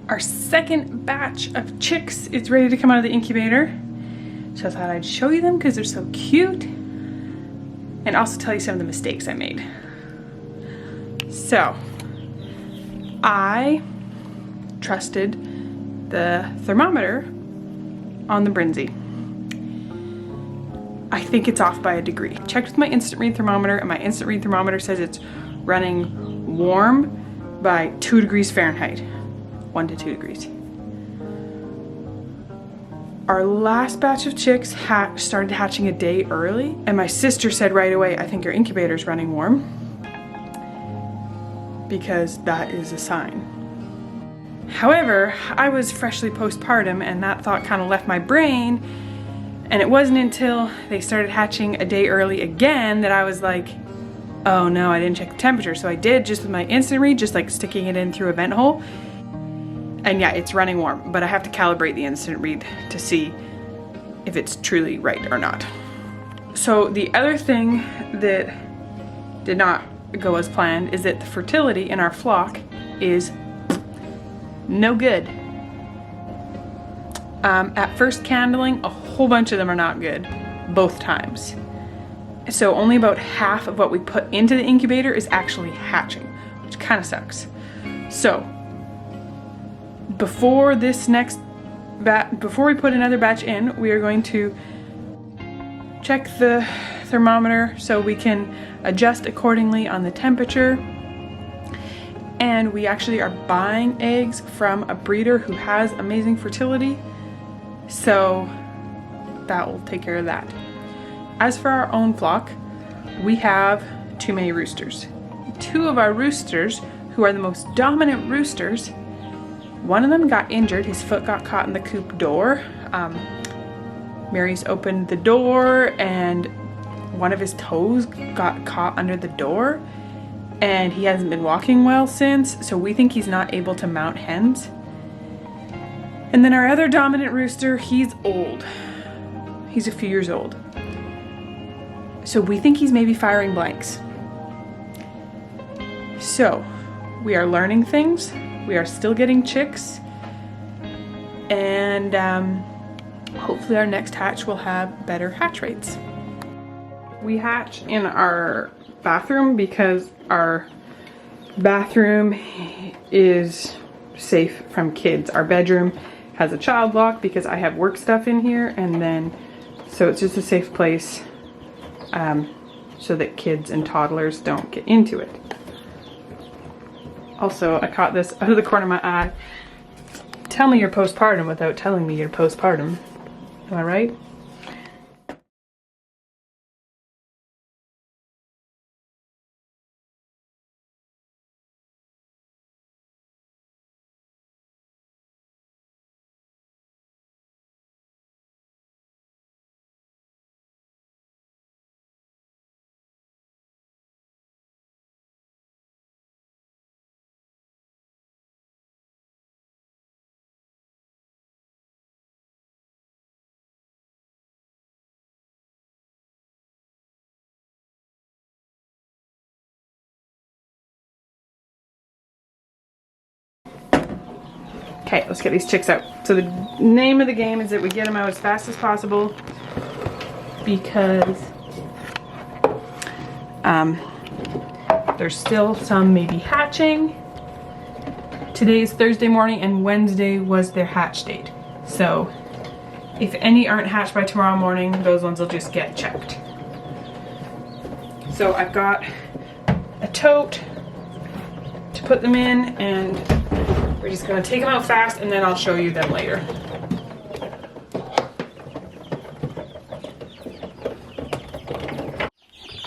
Our second batch of chicks is ready to come out of the incubator. So I thought I'd show you them because they're so cute. And also tell you some of the mistakes I made. So, I trusted the thermometer on the Brinsea. I think it's off by a degree. Checked with my instant read thermometer, and my instant read thermometer says it's running warm by 2 degrees Fahrenheit. 1 to 2 degrees. Our last batch of chicks started hatching a day early, and my sister said right away, I think your incubator's running warm, because that is a sign. However, I was freshly postpartum, and that thought kind of left my brain, and it wasn't until they started hatching a day early again that I was like, oh no, I didn't check the temperature. So I did, just with my instant read, just like sticking it in through a vent hole. And yeah, it's running warm, but I have to calibrate the instant read to see if it's truly right or not. So the other thing that did not go as planned is that the fertility in our flock is no good. At first candling, a whole bunch of them are not good, both times. So only about half of what we put into the incubator is actually hatching, which kind of sucks. So before this next before we put another batch in, we are going to check the thermometer so we can adjust accordingly on the temperature. And we actually are buying eggs from a breeder who has amazing fertility, so that will take care of that. As for our own flock, we have too many roosters. 2 of our roosters, who are the most dominant roosters, one of them got injured. His foot got caught in the coop door. Mary's opened the door and one of his toes got caught under the door, and he hasn't been walking well since, so we think he's not able to mount hens. And then our other dominant rooster, he's old. He's a few years old. So we think he's maybe firing blanks. So we are learning things. We are still getting chicks, and hopefully our next hatch will have better hatch rates. We hatch in our bathroom because our bathroom is safe from kids. Our bedroom has a child lock because I have work stuff in here, and then so it's just a safe place so that kids and toddlers don't get into it. Also, I caught this out of the corner of my eye. Tell me you're postpartum without telling me you're postpartum. Am I right? Okay, let's get these chicks out. So the name of the game is that we get them out as fast as possible because there's still some maybe hatching. Today's Thursday morning and Wednesday was their hatch date. So if any aren't hatched by tomorrow morning, those ones will just get checked. So I've got a tote to put them in, and we're just gonna take them out fast and then I'll show you them later.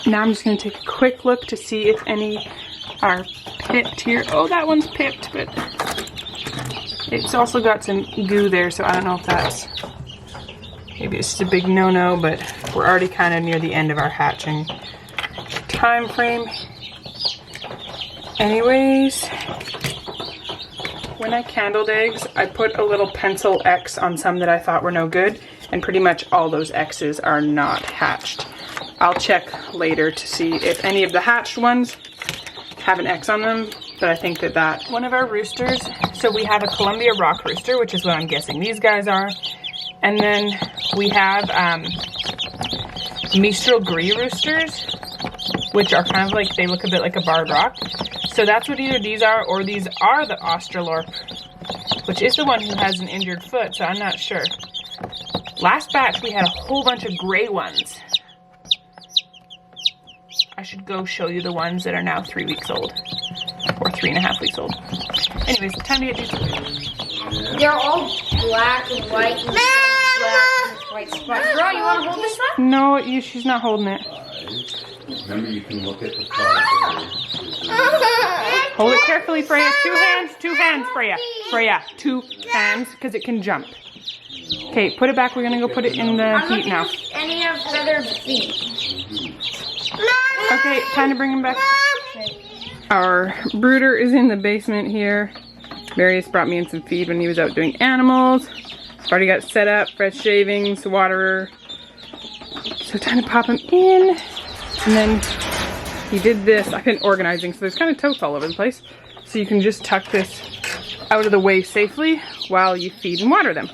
Now I'm just gonna take a quick look to see if any are pipped here. Oh, that one's pipped, but it's also got some goo there, so I don't know if that's, maybe it's just a big no-no, but we're already kind of near the end of our hatching time frame. Anyways, when I candled eggs, I put a little pencil X on some that I thought were no good, and pretty much all those X's are not hatched. I'll check later to see if any of the hatched ones have an X on them, but I think that one of our roosters, so we have a Columbia Rock rooster, which is what I'm guessing these guys are. And then we have Mistral Gree roosters, which are kind of like, they look a bit like a barred rock. So that's what either these are, or these are the Australorp, which is the one who has an injured foot, so I'm not sure. Last batch, we had a whole bunch of gray ones. I should go show you the ones that are now 3 weeks old, or 3.5 weeks old. Anyways, time to get these. They're all black and white and black and white spots. Bro, you want to hold this one? No, she's not holding it. Remember, you can look at the front. Hold it carefully, Freya. 2 hands, Freya. Freya, 2 hands, because it can jump. Okay, put it back. We're gonna go put it in the heat now. Any of their feet. Okay, time to bring him back. Our brooder is in the basement here. Marius brought me in some feed when he was out doing animals. Already got set up, fresh shavings, waterer. So time to pop him in. And then he did this. I've been organizing, so there's kind of totes all over the place. So you can just tuck this out of the way safely while you feed and water them.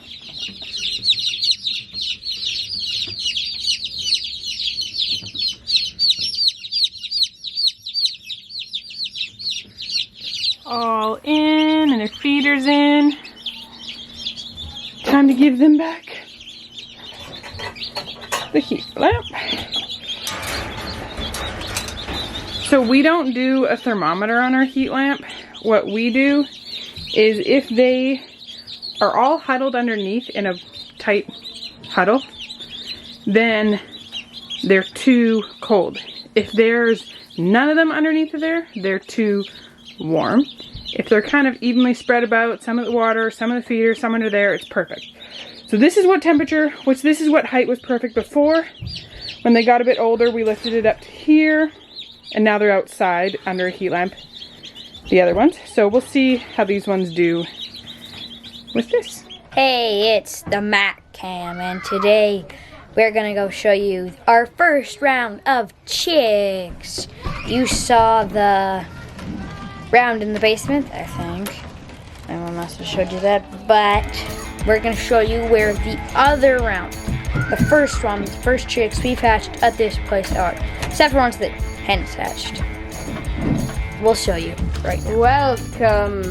All in, and their feeders in. Time to give them back the heat lamp. So we don't do a thermometer on our heat lamp. What we do is if they are all huddled underneath in a tight huddle, then they're too cold. If there's none of them underneath of there, they're too warm. If they're kind of evenly spread about, some of the water, some of the feeder, some under there, it's perfect. So this is what temperature, this is what height was perfect before. When they got a bit older, we lifted it up to here, and now they're outside under a heat lamp, the other ones. So we'll see how these ones do with this. Hey, it's the Mac Cam, and today we're gonna go show you our first round of chicks. You saw the round in the basement, I think. My mom must have showed you that, but we're gonna show you where the other round, the first one, the first chicks we've hatched at this place are, except for ones that hens hatched. We'll show you right now. Welcome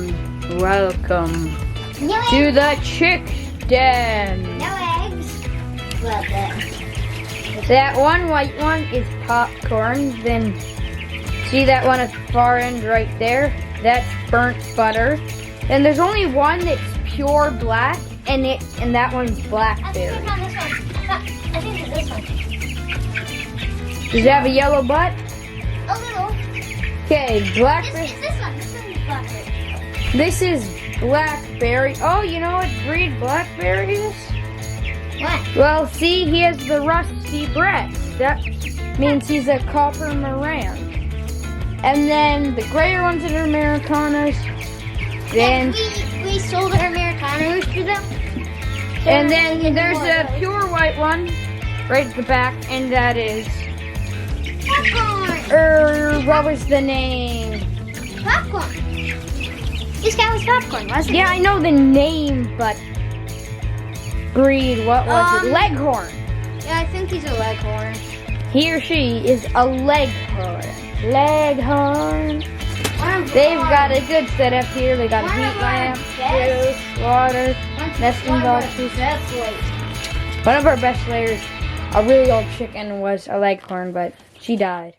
to the chick den. No eggs. Well, That one white one is popcorn. Then see that one at the far end right there? That's burnt butter. Then there's only one that's pure black, and that one's blackberry. I think it's this one. Does it have a yellow butt? A little. Okay, blackberry. It's this one. This one's blackberry. This is blackberry. Oh, you know what breed blackberry is? What? Well, see, he has the rusty breast. That means he's a copper Moran. And then the grayer ones that are Americanas. Then we sold our Americanos to them. and then there's a pure white one right at the back, and that is Popcorn. what was the name? Popcorn. This guy was popcorn, wasn't he? Yeah, I know the name, but breed, what was it? Leghorn. Yeah, I think he's a leghorn. He or she is a leghorn. Leghorn. They've got a good setup here. They got a heat lamp, juice, water, nesting boxes. One of our best layers, a really old chicken, was a leghorn, but she died.